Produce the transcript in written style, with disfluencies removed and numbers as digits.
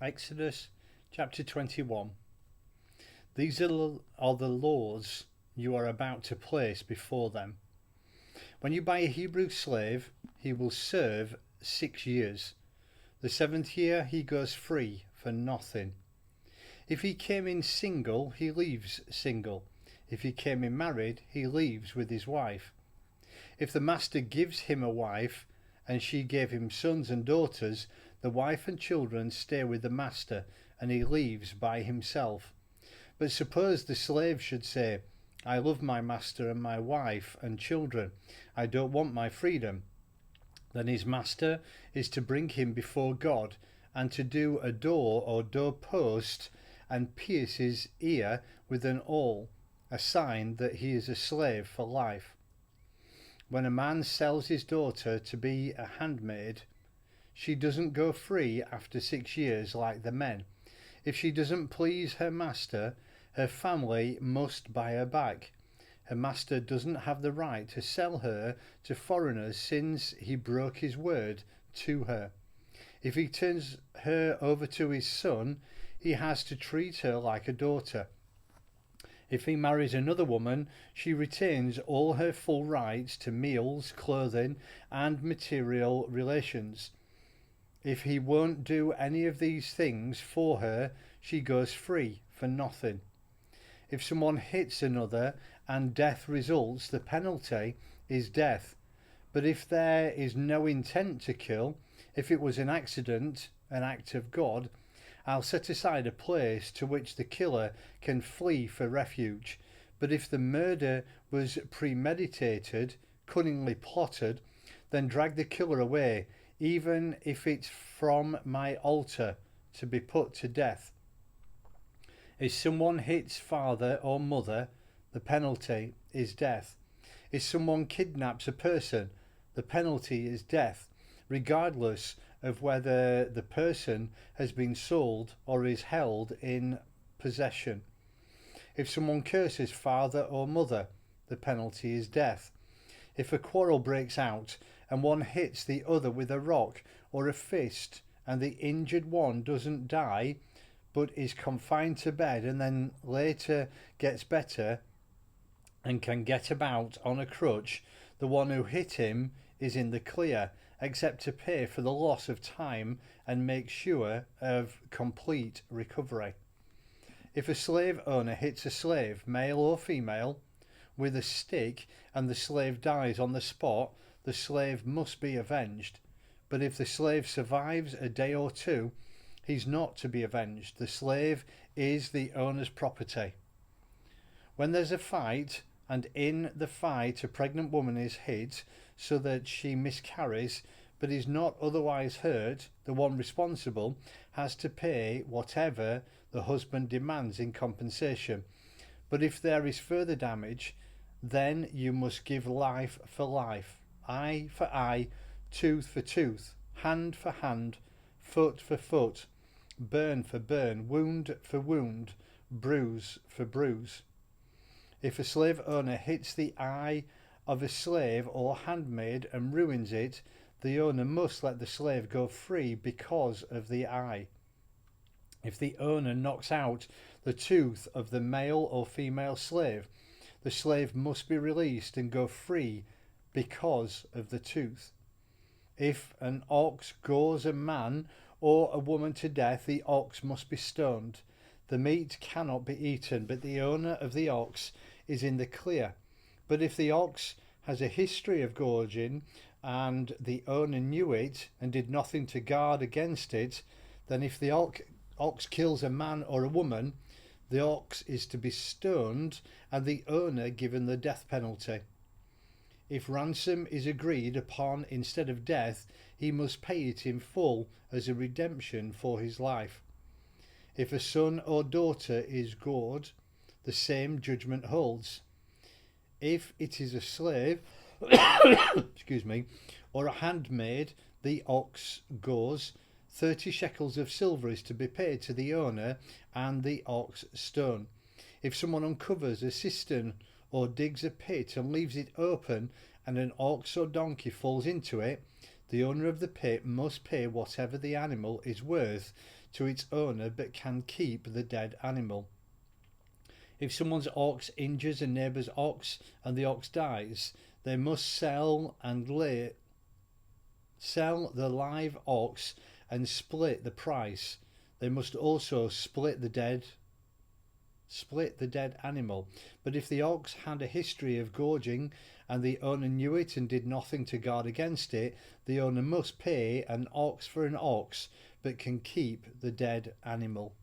Exodus chapter 21. These are the laws you are about to place before them. When you buy a Hebrew slave, he will serve 6 years. The 7th year he goes free for nothing. If he came in single, he leaves single. If he came in married, he leaves with his wife. If the master gives him a wife, and she gave him sons and daughters, the wife and children stay with the master, and he leaves by himself. But suppose the slave should say, I love my master and my wife and children. I don't want my freedom. Then his master is to bring him before God, and to do a door or doorpost, and pierce his ear with an awl, a sign that he is a slave for life. When a man sells his daughter to be a handmaid, she doesn't go free after 6 years like the men. If she doesn't please her master, her family must buy her back. Her master doesn't have the right to sell her to foreigners since he broke his word to her. If he turns her over to his son, he has to treat her like a daughter. If he marries another woman, she retains all her full rights to meals, clothing, and material relations. If he won't do any of these things for her, she goes free for nothing. If someone hits another and death results, the penalty is death. But if there is no intent to kill, if it was an accident, an act of God, I'll set aside a place to which the killer can flee for refuge. But if the murder was premeditated, cunningly plotted, then drag the killer away, even if it's from my altar, to be put to death. If someone hits father or mother, the penalty is death. If someone kidnaps a person, the penalty is death, regardless of whether the person has been sold or is held in possession. If someone curses father or mother, the penalty is death. If a quarrel breaks out and one hits the other with a rock or a fist, and the injured one doesn't die but is confined to bed and then later gets better and can get about on a crutch, the one who hit him is in the clear, except to pay for the loss of time and make sure of complete recovery. If a slave owner hits a slave, male or female, with a stick and the slave dies on the spot, the slave must be avenged. But if the slave survives a day or two, he's not to be avenged. The slave is the owner's property. When there's a fight, and in the fight a pregnant woman is hit so that she miscarries but is not otherwise hurt, the one responsible has to pay whatever the husband demands in compensation. But if there is further damage, then you must give life for life, eye for eye, tooth for tooth, hand for hand, foot for foot, burn for burn, wound for wound, bruise for bruise. If a slave owner hits the eye of a slave or handmaid and ruins it, the owner must let the slave go free because of the eye. If the owner knocks out the tooth of the male or female slave, the slave must be released and go free because of the tooth. If an ox gores a man or a woman to death, the ox must be stoned. The meat cannot be eaten, but the owner of the ox is in the clear. But if the ox has a history of gorging and the owner knew it and did nothing to guard against it, then if the ox kills a man or a woman, the ox is to be stoned and the owner given the death penalty. If ransom is agreed upon instead of death, he must pay it in full as a redemption for his life. If a son or daughter is gored, the same judgment holds. If it is a slave excuse me, or a handmaid, the ox gores, 30 shekels of silver is to be paid to the owner and the ox stoned. If someone uncovers a cistern or digs a pit and leaves it open and an ox or donkey falls into it, The owner of the pit must pay whatever the animal is worth to its owner, but can keep the dead animal. If someone's ox injures a neighbour's ox and the ox dies, they must sell the live ox and split the price. They must also split the dead animal. But if the ox had a history of gorging and the owner knew it and did nothing to guard against it, the owner must pay an ox for an ox, but can keep the dead animal.